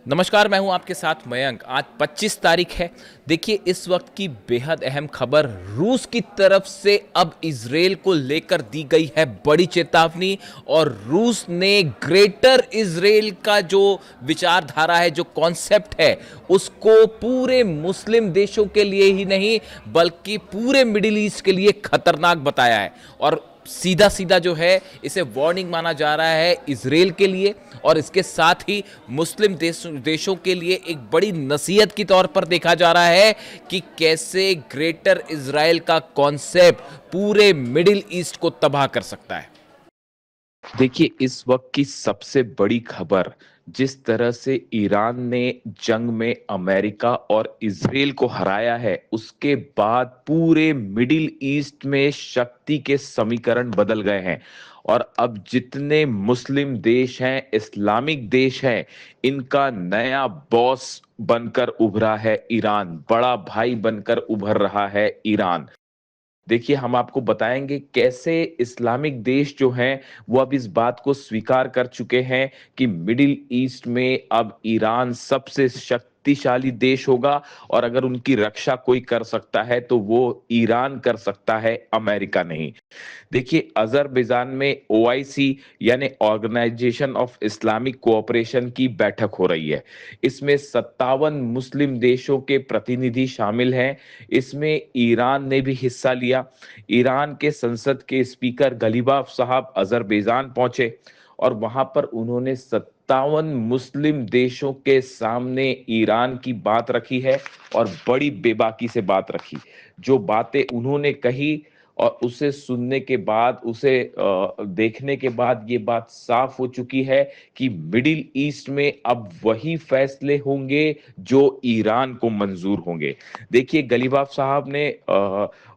नमस्कार, मैं हूं आपके साथ मयंक। आज 25 तारीख है। देखिए, इस वक्त की बेहद अहम खबर रूस की तरफ से अब इजराइल को लेकर दी गई है बड़ी चेतावनी। और रूस ने ग्रेटर इजराइल का जो विचारधारा है, जो कॉन्सेप्ट है, उसको पूरे मुस्लिम देशों के लिए ही नहीं बल्कि पूरे मिडिल ईस्ट के लिए खतरनाक बताया है। और सीधा सीधा जो है इसे वार्निंग माना जा रहा है इजराइल के लिए, और इसके साथ ही मुस्लिम देशों के लिए एक बड़ी नसीहत की तौर पर देखा जा रहा है कि कैसे ग्रेटर इजराइल का कॉन्सेप्ट पूरे मिडिल ईस्ट को तबाह कर सकता है। देखिए, इस वक्त की सबसे बड़ी खबर, जिस तरह से ईरान ने जंग में अमेरिका और इजराइल को हराया है, उसके बाद पूरे मिडिल ईस्ट में शक्ति के समीकरण बदल गए हैं। और अब जितने मुस्लिम देश हैं, इस्लामिक देश हैं, इनका नया बॉस बनकर उभरा है ईरान, बड़ा भाई बनकर उभर रहा है ईरान। देखिए, हम आपको बताएंगे कैसे इस्लामिक देश जो हैं वो अब इस बात को स्वीकार कर चुके हैं कि मिडिल ईस्ट में अब ईरान सबसे शक्तिशाली देश होगा। और अगर उनकी रक्षा कोई कर सकता है तो वो ईरान कर सकता है, अमेरिका नहीं। देखिए, अजरबैजान में ओआईसी यानी ऑर्गेनाइजेशन ऑफ इस्लामिक कोऑपरेशन की बैठक हो रही है। इसमें 57 मुस्लिम देशों के प्रतिनिधि शामिल हैं। इसमें ईरान ने भी हिस्सा लिया। ईरान के संसद के स्पीकर गलीबाफ साहब अजरबैजान पहुंचे और वहां पर उन्होंने 57 मुस्लिम देशों के सामने ईरान की बात रखी है और बड़ी बेबाकी से बात रखी। जो बातें उन्होंने कही और उसे सुनने के बाद, उसे देखने के बाद ये बात साफ हो चुकी है कि मिडिल ईस्ट में अब वही फैसले होंगे जो ईरान को मंजूर होंगे। देखिए, गलीबाफ साहब ने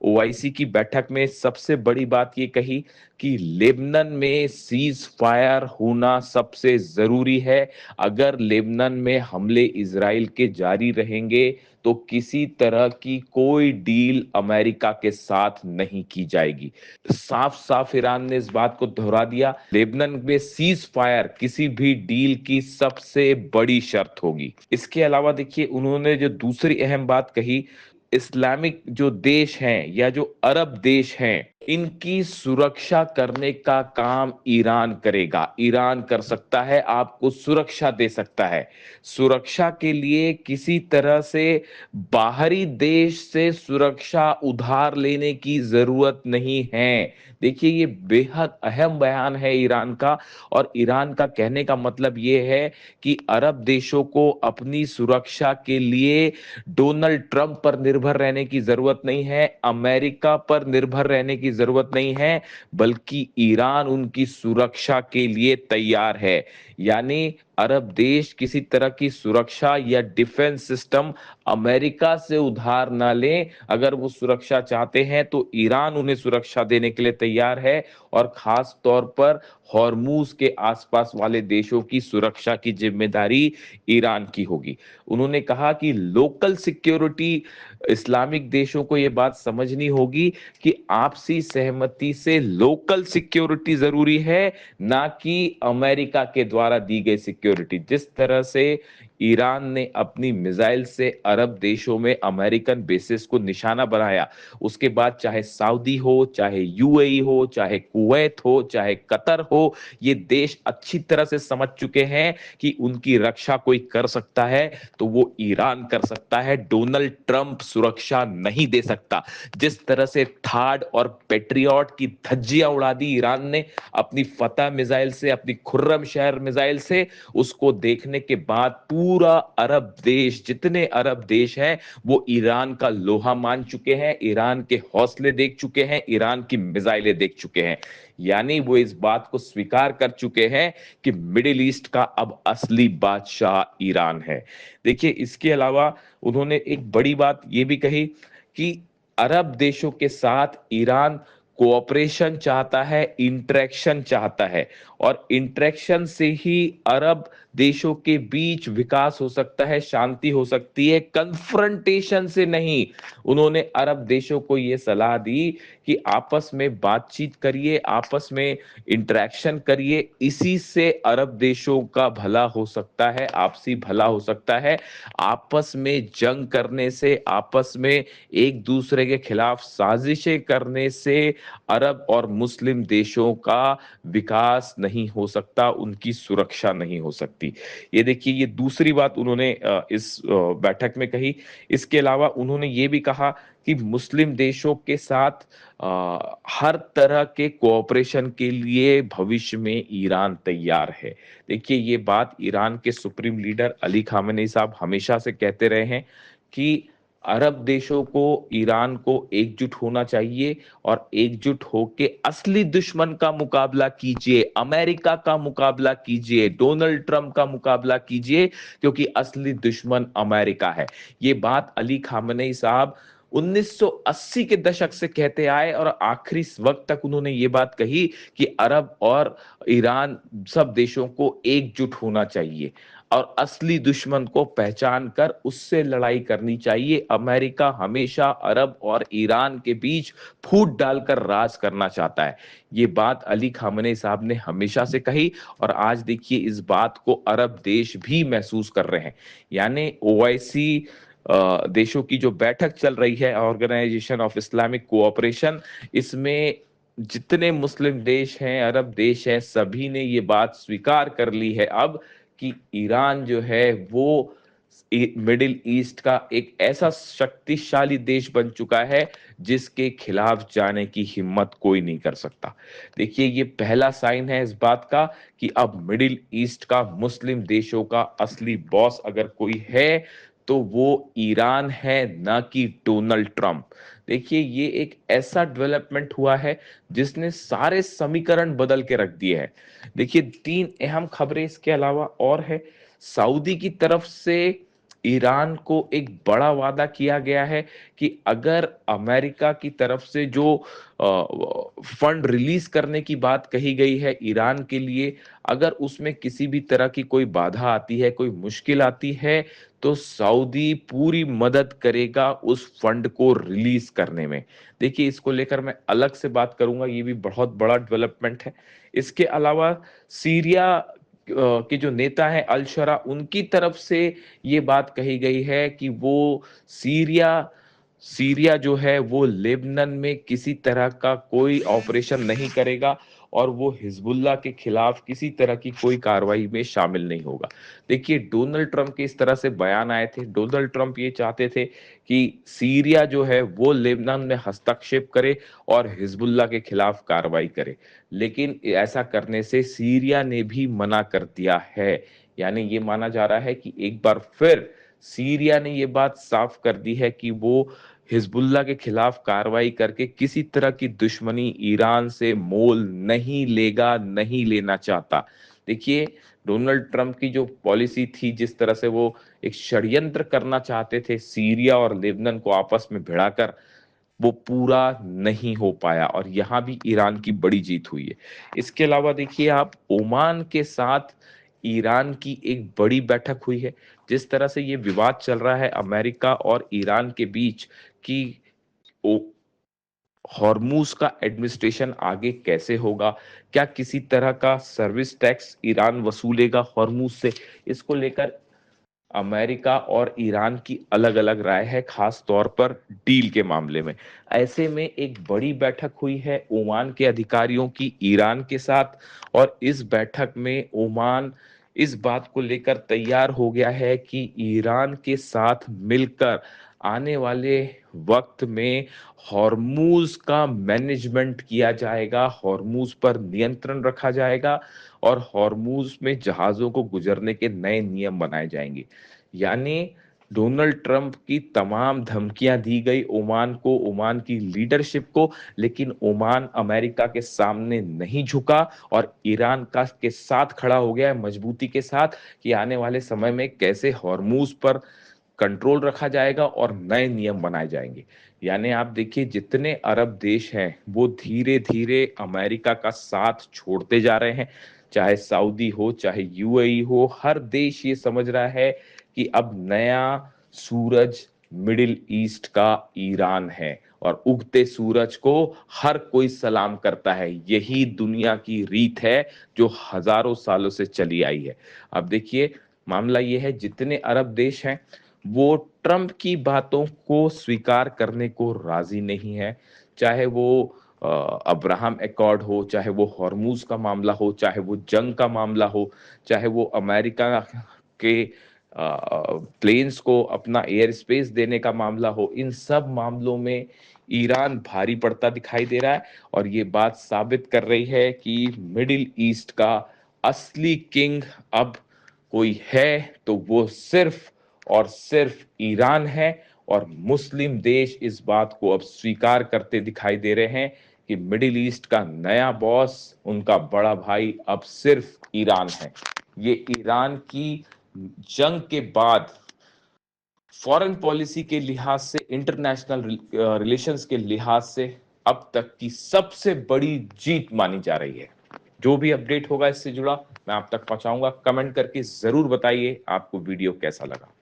ओआईसी की बैठक में सबसे बड़ी बात ये कही कि लेबनान में सीज फायर होना सबसे जरूरी है। अगर लेबनान में हमले इजराइल के जारी रहेंगे तो किसी तरह की कोई डील अमेरिका के साथ नहीं की जाएगी। साफ साफ ईरान ने इस बात को दोहरा दिया, लेबनान में सीज फायर किसी भी डील की सबसे बड़ी शर्त होगी। इसके अलावा देखिए, उन्होंने जो दूसरी अहम बात कही, इस्लामिक जो देश हैं या जो अरब देश हैं, इनकी सुरक्षा करने का काम ईरान करेगा। ईरान कर सकता है, आपको सुरक्षा दे सकता है। सुरक्षा के लिए किसी तरह से बाहरी देश से सुरक्षा उधार लेने की जरूरत नहीं है। देखिए, ये बेहद अहम बयान है ईरान का। और ईरान का कहने का मतलब ये है कि अरब देशों को अपनी सुरक्षा के लिए डोनाल्ड ट्रंप पर निर्भर रहने की जरूरत नहीं है, अमेरिका पर निर्भर रहने की जरूरत नहीं है, बल्कि ईरान उनकी सुरक्षा के लिए तैयार है। यानी अरब देश किसी तरह की सुरक्षा या डिफेंस सिस्टम अमेरिका से उधार ना लें। अगर वो सुरक्षा चाहते हैं तो ईरान उन्हें सुरक्षा देने के लिए तैयार है। और खास तौर पर हॉर्मूज के आसपास वाले देशों की सुरक्षा की जिम्मेदारी ईरान की होगी। उन्होंने कहा कि लोकल सिक्योरिटी, इस्लामिक देशों को यह बात समझनी होगी कि आपसी सहमति से लोकल सिक्योरिटी जरूरी है, ना कि अमेरिका के द्वारा दी गई सिक्योरिटी। जिस तरह से ईरान ने अपनी मिसाइल से अरब देशों में अमेरिकन बेसिस को निशाना बनाया, उसके बाद चाहे सऊदी हो, चाहे यूएई हो, चाहे कुवैत हो, चाहे कतर हो, ये देश अच्छी तरह से समझ चुके हैं कि उनकी रक्षा कोई कर सकता है तो वो ईरान कर सकता है। डोनाल्ड ट्रंप सुरक्षा नहीं दे सकता। जिस तरह से थार्ड और पेट्रियट की धज्जियां उड़ा दी ईरान ने अपनी फतह मिसाइल से, अपनी खुर्रम शहर मिसाइल से, उसको देखने के बाद पूरा अरब देश, जितने अरब देश हैं, वो ईरान का लोहा मान चुके हैं, ईरान के हौसले देख चुके हैं, ईरान की मिसाइलें देख चुके हैं। यानी वो इस बात को स्वीकार कर चुके हैं कि मिडिल ईस्ट का अब असली बादशाह ईरान है। देखिए, इसके अलावा उन्होंने एक बड़ी बात ये भी कही कि अरब देशों के साथ ईरान कोऑपरेशन चाहता है, इंटरेक्शन चाहता है। और इंटरेक्शन से ही अरब देशों के बीच विकास हो सकता है, शांति हो सकती है, कन्फ्रंटेशन से नहीं। उन्होंने अरब देशों को यह सलाह दी कि आपस में बातचीत करिए, आपस में इंटरेक्शन करिए, इसी से अरब देशों का भला हो सकता है, आपसी भला हो सकता है। आपस में जंग करने से, आपस में एक दूसरे के खिलाफ साजिशें करने से अरब और मुस्लिम देशों का विकास नहीं हो सकता, उनकी सुरक्षा नहीं हो सकती। ये देखिए, ये दूसरी बात उन्होंने इस बैठक में कही। इसके अलावा उन्होंने ये भी कहा कि मुस्लिम देशों के साथ हर तरह के कोऑपरेशन के लिए भविष्य में ईरान तैयार है। देखिए, ये बात ईरान के सुप्रीम लीडर अली खामेनी साहब हमेशा से कहते रहे हैं कि अरब देशों को, ईरान को एकजुट होना चाहिए और एकजुट होके असली दुश्मन का मुकाबला कीजिए, अमेरिका का मुकाबला कीजिए, डोनाल्ड ट्रंप का मुकाबला कीजिए, क्योंकि असली दुश्मन अमेरिका है। ये बात अली खामेनी साहब 1980 के दशक से कहते आए और आखिरी वक्त तक उन्होंने ये बात कही कि अरब और ईरान सब देशों को एकजुट होना चाहिए और असली दुश्मन को पहचान कर उससे लड़ाई करनी चाहिए। अमेरिका हमेशा अरब और ईरान के बीच फूट डालकर राज करना चाहता है। ये बात अली खामेनी साहब ने हमेशा से कही और आज देखिए इस बात को अरब देश भी महसूस कर रहे हैं। यानी ओआईसी देशों की जो बैठक चल रही है, ऑर्गेनाइजेशन ऑफ इस्लामिक कोऑपरेशन, इसमें जितने मुस्लिम देश हैं, अरब देश हैं, सभी ने ये बात स्वीकार कर ली है अब कि ईरान जो है वो मिडिल ईस्ट का एक ऐसा शक्तिशाली देश बन चुका है जिसके खिलाफ जाने की हिम्मत कोई नहीं कर सकता। देखिए, ये पहला साइन है इस बात का कि अब मिडिल ईस्ट का, मुस्लिम देशों का असली बॉस अगर कोई है तो वो ईरान है, ना कि डोनाल्ड ट्रंप। देखिए, ये एक ऐसा डेवलपमेंट हुआ है जिसने सारे समीकरण बदल के रख दिए हैं। देखिए, तीन अहम खबरें इसके अलावा और है। सऊदी की तरफ से ईरान को एक बड़ा वादा किया गया है कि अगर अमेरिका की तरफ से जो फंड रिलीज करने की बात कही गई है ईरान के लिए, अगर उसमें किसी भी तरह की कोई बाधा आती है, कोई मुश्किल आती है, तो सऊदी पूरी मदद करेगा उस फंड को रिलीज करने में। देखिए, इसको लेकर मैं अलग से बात करूंगा, ये भी बहुत बड़ा डेवलपमेंट है। इसके अलावा सीरिया के जो नेता हैं अल शरा, उनकी तरफ से ये बात कही गई है कि वो सीरिया सीरिया जो है वो लेबनान में किसी तरह का कोई ऑपरेशन नहीं करेगा और वो हिजबुल्लाह के खिलाफ किसी तरह की कोई कार्रवाई में शामिल नहीं होगा। देखिए, डोनाल्ड ट्रंप के इस तरह से बयान आए थे। डोनाल्ड ट्रंप ये चाहते थे कि सीरिया जो है वो लेबनान में हस्तक्षेप करे और हिजबुल्लाह के खिलाफ कार्रवाई करे, लेकिन ऐसा करने से सीरिया ने भी मना कर दिया है। यानी ये माना जा रहा है कि एक बार फिर सीरिया ने ये बात साफ कर दी है कि वो हिजबुल्लाह के खिलाफ कार्रवाई करके किसी तरह की दुश्मनी ईरान से मोल नहीं लेगा, नहीं लेना चाहता। देखिए, डोनाल्ड ट्रंप की जो पॉलिसी थी, जिस तरह से वो एक षड्यंत्र करना चाहते थे सीरिया और लेबनान को आपस में भिड़ाकर, वो पूरा नहीं हो पाया और यहां भी ईरान की बड़ी जीत हुई है। इसके अलावा देखिए, आप ओमान के साथ ईरान की एक बड़ी बैठक हुई है। जिस तरह से ये विवाद चल रहा है अमेरिका और ईरान के बीच कि हॉर्मूज का एडमिनिस्ट्रेशन आगे कैसे होगा, क्या किसी तरह का सर्विस टैक्स ईरान वसूलेगा हॉर्मूज से, इसको लेकर अमेरिका और ईरान की अलग अलग राय है, खास तौर पर डील के मामले में। ऐसे में एक बड़ी बैठक हुई है ओमान के अधिकारियों की ईरान के साथ और इस बैठक में ओमान इस बात को लेकर तैयार हो गया है कि ईरान के साथ मिलकर आने वाले वक्त में हॉर्मूज का मैनेजमेंट किया जाएगा, हॉर्मूज पर नियंत्रण रखा जाएगा और हॉर्मूज में जहाजों को गुजरने के नए नियम बनाए जाएंगे। यानी डोनाल्ड ट्रंप की तमाम धमकियां दी गई ओमान को, ओमान की लीडरशिप को, लेकिन ओमान अमेरिका के सामने नहीं झुका और ईरान का के साथ खड़ा हो गया है मजबूती के साथ कि आने वाले समय में कैसे हॉर्मूज पर कंट्रोल रखा जाएगा और नए नियम बनाए जाएंगे। यानी आप देखिए, जितने अरब देश हैं वो धीरे धीरे अमेरिका का साथ छोड़ते जा रहे हैं। चाहे सऊदी हो, चाहे यूएई हो, हर देश ये समझ रहा है कि अब नया सूरज मिडिल ईस्ट का ईरान है और उगते सूरज को हर कोई सलाम करता है। यही दुनिया की रीत है जो हजारों सालों से चली आई है। अब देखिए, मामला ये है, जितने अरब देश हैं वो ट्रंप की बातों को स्वीकार करने को राजी नहीं है। चाहे वो अब्राहम एकॉर्ड हो, चाहे वो हॉर्मूज का मामला हो, चाहे वो जंग का मामला हो, चाहे वो अमेरिका के प्लेन्स को अपना एयर स्पेस देने का मामला हो, इन सब मामलों में ईरान भारी पड़ता दिखाई दे रहा है। और ये बात साबित कर रही है कि मिडिल ईस्ट का असली किंग अब कोई है तो वो सिर्फ और सिर्फ ईरान है। और मुस्लिम देश इस बात को अब स्वीकार करते दिखाई दे रहे हैं कि मिडिल ईस्ट का नया बॉस, उनका बड़ा भाई अब सिर्फ ईरान है। ये ईरान की जंग के बाद फॉरेन पॉलिसी के लिहाज से, इंटरनेशनल रिलेशंस के लिहाज से अब तक की सबसे बड़ी जीत मानी जा रही है। जो भी अपडेट होगा इससे जुड़ा मैं आप तक पहुंचाऊंगा। कमेंट करके जरूर बताइए आपको वीडियो कैसा लगा।